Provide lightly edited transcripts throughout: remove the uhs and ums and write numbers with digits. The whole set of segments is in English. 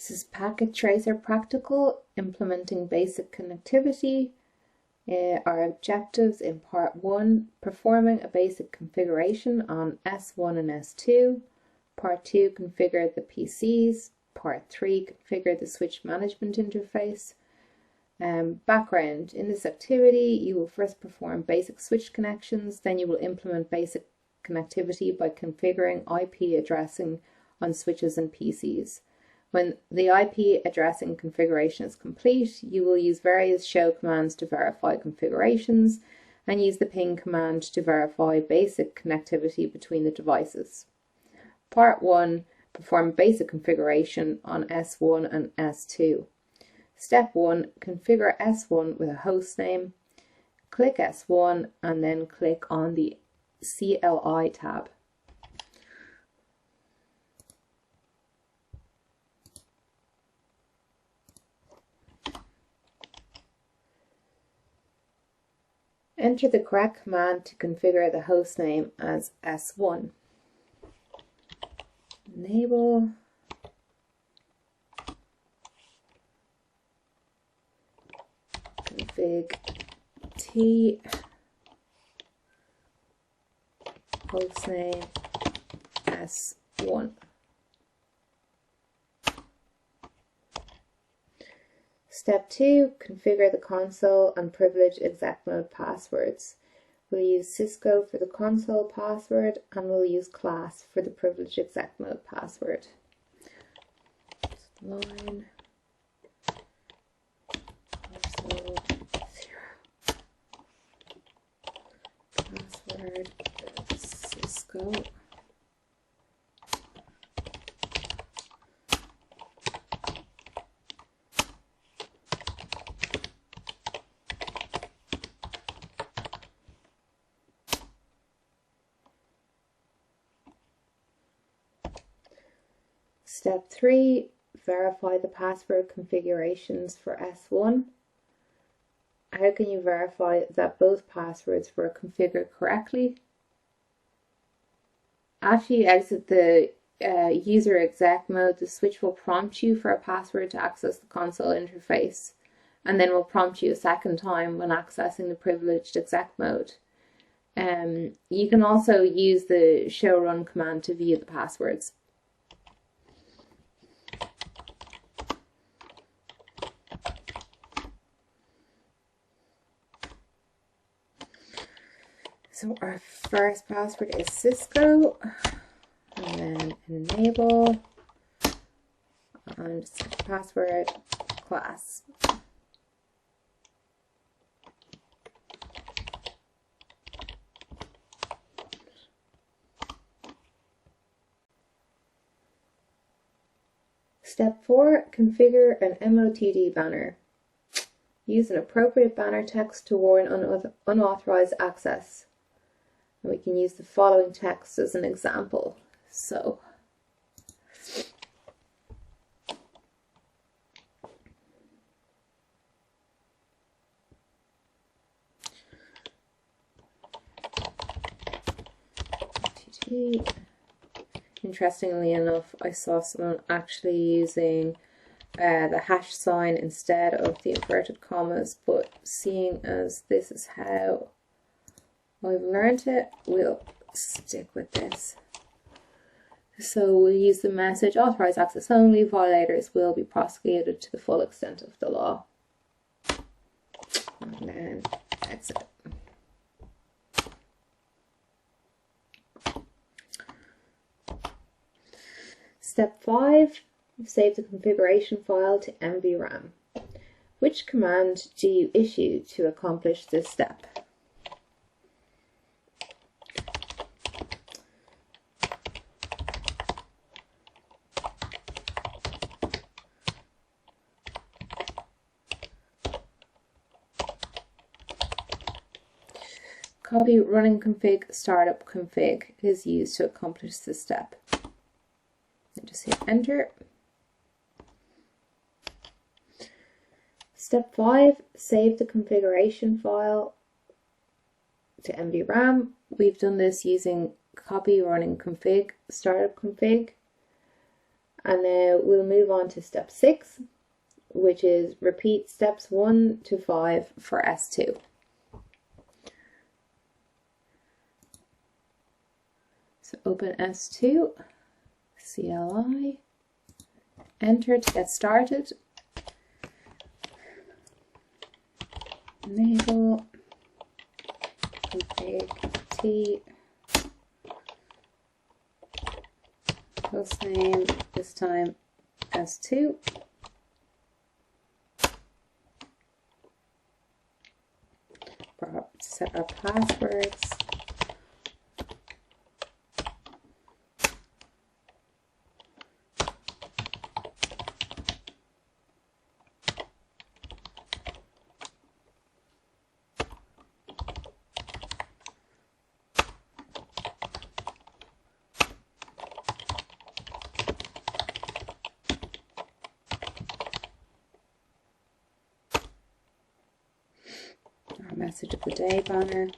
This is Packet Tracer Practical, implementing basic connectivity. Our objectives in part 1, performing a basic configuration on S1 and S2. Part 2, configure the PCs. Part 3, configure the switch management interface. Background. In this activity, you will first perform basic switch connections, then you will implement basic connectivity by configuring IP addressing on switches and PCs. When the IP addressing configuration is complete, you will use various show commands to verify configurations and use the ping command to verify basic connectivity between the devices. Part 1, perform basic configuration on S1 and S2. Step 1, configure S1 with a host name. Click S1 and then click on the CLI tab. Enter the correct command to configure the host name as S1. Enable. Config T hostname S1. Step 2, configure the console and privilege exec mode passwords. We'll use Cisco for the console password and we'll use class for the privilege exec mode password. Line console 0 password Cisco. Step 3, verify the password configurations for S1. How can you verify that both passwords were configured correctly? After you exit the user exec mode, the switch will prompt you for a password to access the console interface, and then will prompt you a second time when accessing the privileged exec mode. You can also use the show run command to view the passwords. So our first password is Cisco, and then enable, and set password class. Step 4, configure an Motd banner. Use an appropriate banner text to warn unauthorized access. And we can use the following text as an example. So, interestingly enough, I saw someone actually using the hash sign instead of the inverted commas, but seeing as this is how I've learned it, we'll stick with this. So we'll use the message, authorized access only, violators will be prosecuted to the full extent of the law. And then exit. Step 5, save the configuration file to Mvram. Which command do you issue to accomplish this step? Copy running config startup config is used to accomplish this step. And just hit enter. Step 5, save the configuration file to Mvram. We've done this using copy running config startup config. And now we'll move on to step 6, which is repeat steps 1 to 5 for S2. So open S2, CLI, enter to get started, enable, config T, hostname, this time S2, set our passwords, our message of the day banner,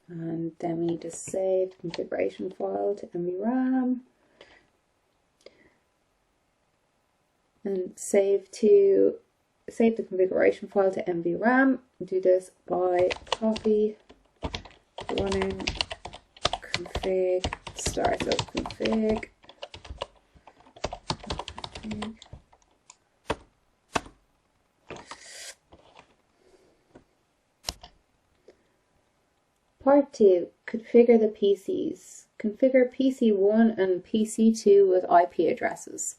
and then we need to save configuration file to Mvram and save the configuration file to Mvram. Do this by copy running config startup config. Part 2, configure the PCs. Configure PC1 and PC2 with IP addresses.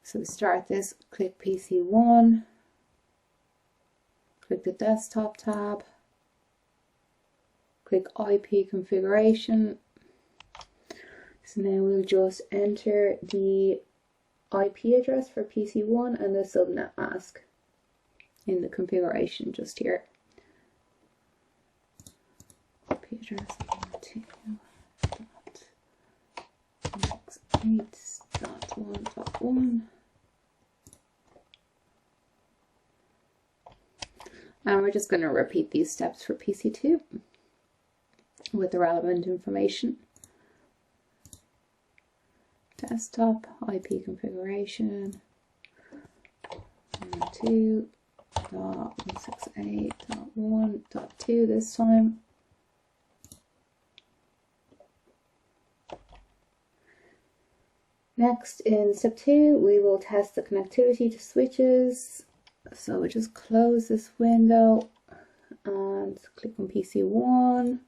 So to start this, click PC1, click the desktop tab, click IP configuration. So now we'll just enter the IP address for PC1 and the subnet mask in the configuration just here. IP address 2.168.1.1. And we're just going to repeat these steps for PC2 with the relevant information. Desktop, IP configuration, 2.168.1.2 this time. Next, in step 2, we will test the connectivity to switches. So we just close this window and click on PC1.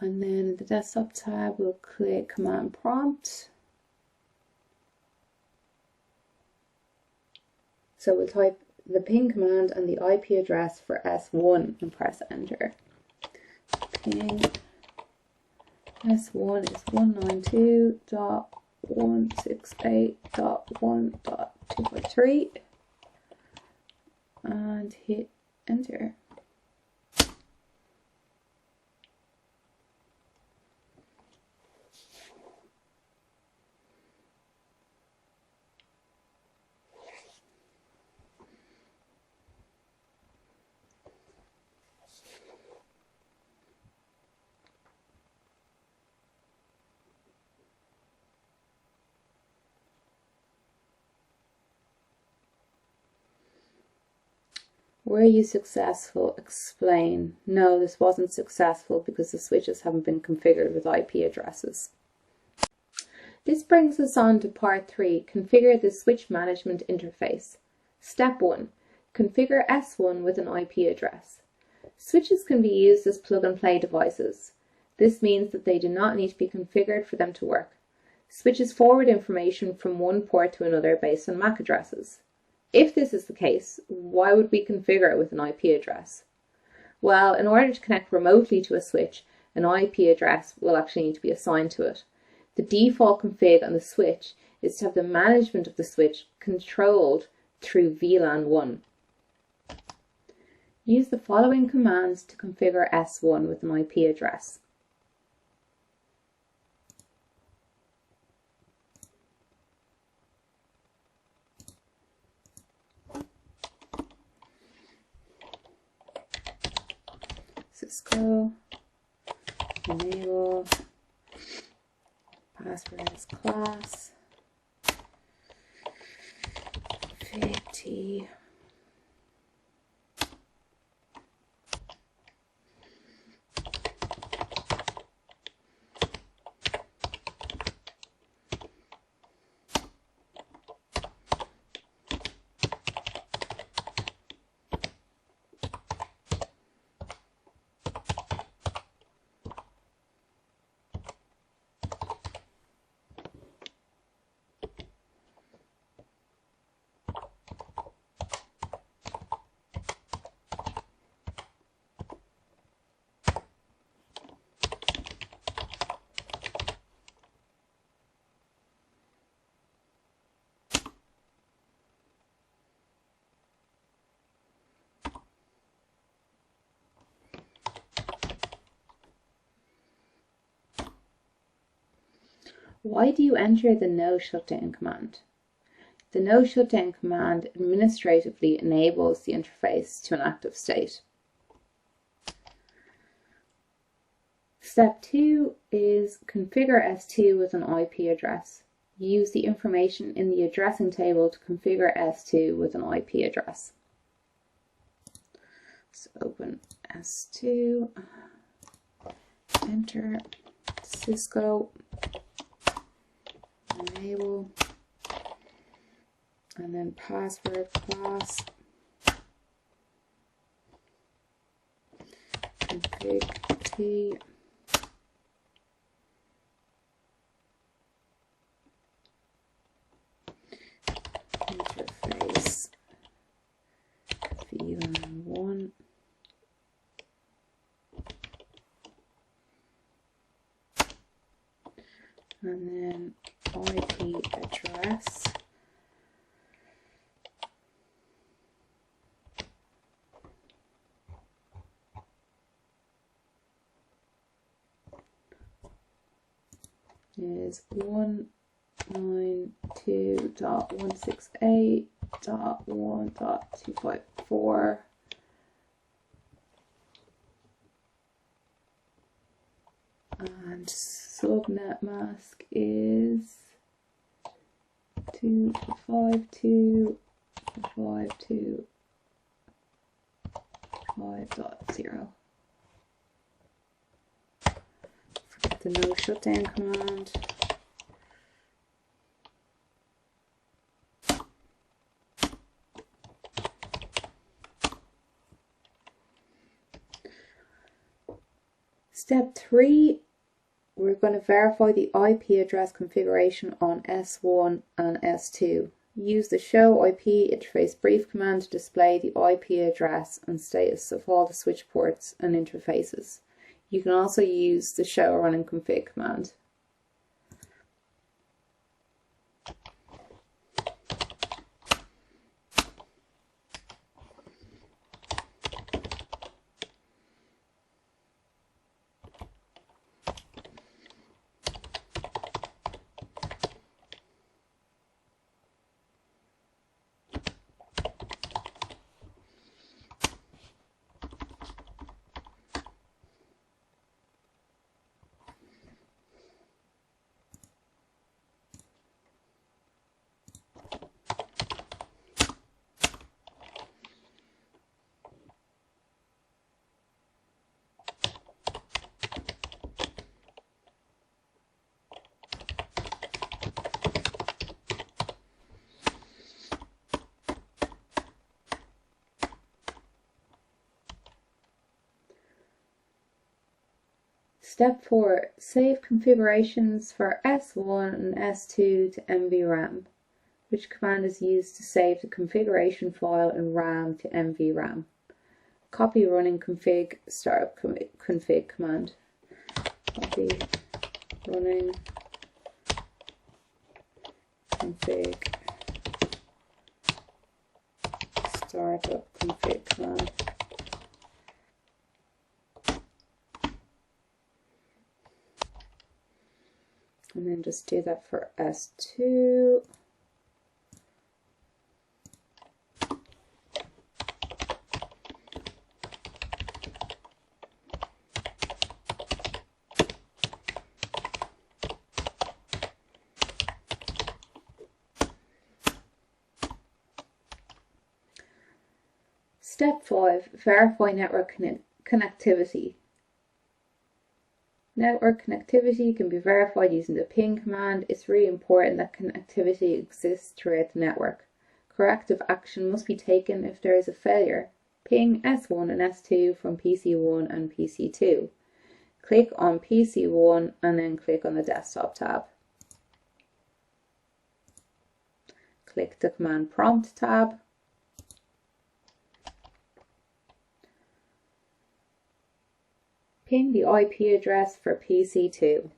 And then in the desktop tab, we'll click command prompt. So we'll type the ping command and the IP address for S1 and press enter. Ping S1 is 192.168.1.2.3 and hit enter. Were you successful? Explain. No, this wasn't successful because the switches haven't been configured with IP addresses. This brings us on to part 3, configure the switch management interface. Step 1, configure S1 with an IP address. Switches can be used as plug-and-play devices. This means that they do not need to be configured for them to work. Switches forward information from one port to another based on MAC addresses. If this is the case, why would we configure it with an IP address? Well, in order to connect remotely to a switch, an IP address will actually need to be assigned to it. The default config on the switch is to have the management of the switch controlled through VLAN 1. Use the following commands to configure S1 with an IP address. Cisco enable password is class config. Why do you enter the no shutdown command? The no shutdown command administratively enables the interface to an active state. Step 2 is configure S2 with an IP address. Use the information in the addressing table to configure S2 with an IP address. So open S2, enter Cisco enable, and then password class config t interface VLAN1 and then IP address is 192.168.1.254 and subnet mask is 252.5.2.5.0. Forget the no shutdown command. Step 3, we're going to verify the IP address configuration on S1 and S2. Use the show IP interface brief command to display the IP address and status of all the switch ports and interfaces. You can also use the show running config command. Step 4. Save configurations for S1 and S2 to Mvram. Which command is used to save the configuration file in RAM to Mvram? Copy running config startup config command. Copy running config startup config command. and then just do that for S2. Step 5, verify network connectivity. Network connectivity can be verified using the ping command. It's really important that connectivity exists throughout the network. Corrective action must be taken if there is a failure. Ping S1 and S2 from PC1 and PC2. Click on PC1 and then click on the desktop tab. Click the command prompt tab. Ping the IP address for PC2.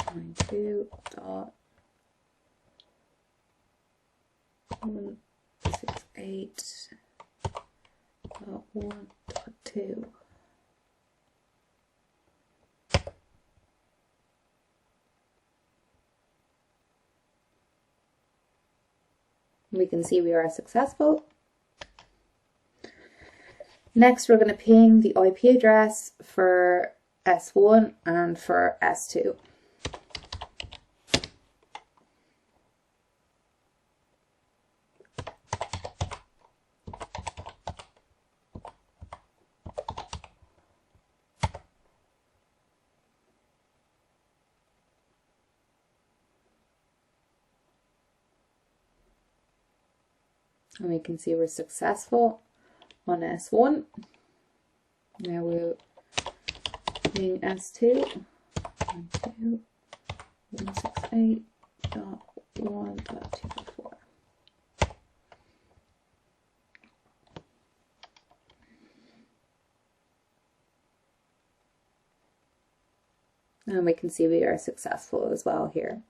192.168.1.2. We can see we are successful. Next, we're going to ping the IP address for S1 and for S2. And we can see we're successful on S1. Now we'll ping S2, 192.168.1.254. And we can see we are successful as well here.